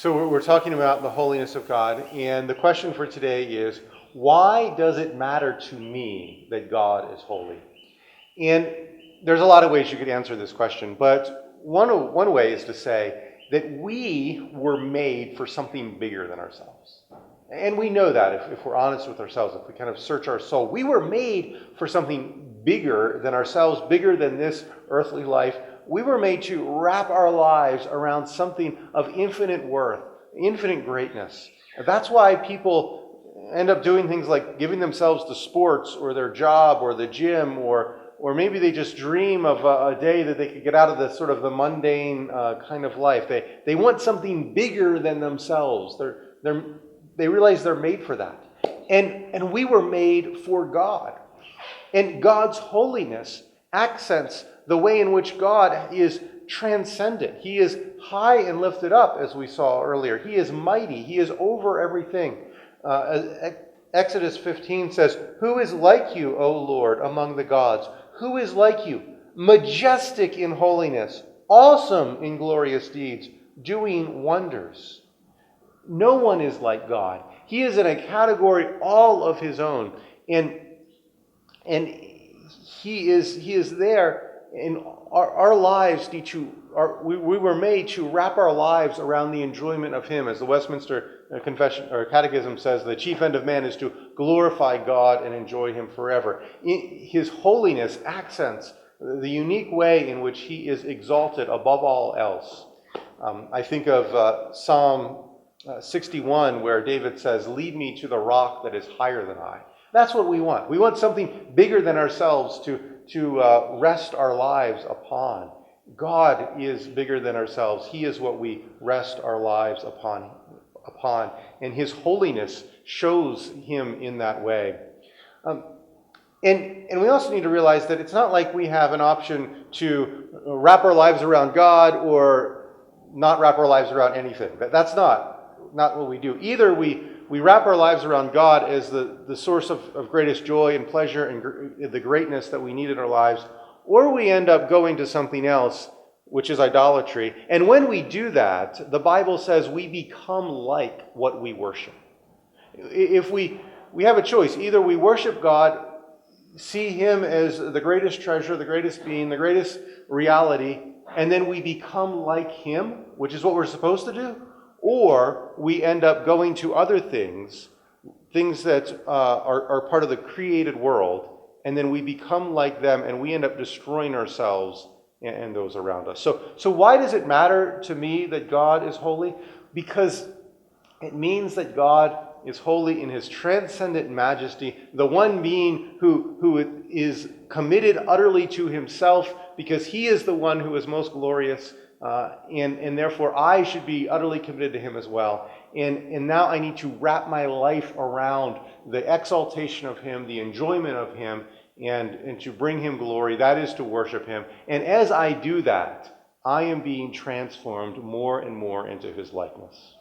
So we're talking about the holiness of God, and the question for today is, why does it matter to me that God is holy? And there's a lot of ways you could answer this question, but one way is to say that we were made for something bigger than ourselves. And we know that if we're honest with ourselves, if we kind of search our soul, we were made for something bigger than ourselves, bigger than this earthly life. We were made to wrap our lives around something of infinite worth, infinite greatness. That's why people end up doing things like giving themselves to sports or their job or the gym, or maybe they just dream of a day that they could get out of the sort of the mundane kind of life. They want something bigger than themselves. They realize they're made for that. And we were made for God. And God's holiness accents the way in which God is transcendent. He is high and lifted up, as we saw earlier. He is mighty. He is over everything. Exodus 15 says, "Who is like you, O Lord, among the gods? Who is like you, majestic in holiness, awesome in glorious deeds, doing wonders?" No one is like God. He is in a category all of his own. And he is there. And our lives need to, we were made to wrap our lives around the enjoyment of him. As the Westminster Confession or Catechism says, the chief end of man is to glorify God and enjoy him forever. His holiness accents the unique way in which he is exalted above all else. I think of Psalm 61, where David says, "Lead me to the rock that is higher than I." That's what we want. We want something bigger than ourselves to rest our lives upon. God is bigger than ourselves. He is what we rest our lives upon. And his holiness shows him in that way. And we also need to realize that it's not like we have an option to wrap our lives around God or not wrap our lives around anything. That's not what we do. Either we wrap our lives around God as the source of greatest joy and pleasure and the greatness that we need in our lives, or we end up going to something else, which is idolatry. And when we do that, the Bible says we become like what we worship. If we have a choice, either we worship God, see him as the greatest treasure, the greatest being, the greatest reality, and then we become like him, which is what we're supposed to do, or we end up going to other things that are part of the created world, and then we become like them, and we end up destroying ourselves and those around us. So why does it matter to me that God is holy? Because it means that God is holy in his transcendent majesty, the one being who is committed utterly to himself, because he is the one who is most glorious. And therefore I should be utterly committed to him as well. And now I need to wrap my life around the exaltation of him, the enjoyment of him, and to bring him glory. That is to worship him. And as I do that, I am being transformed more and more into his likeness.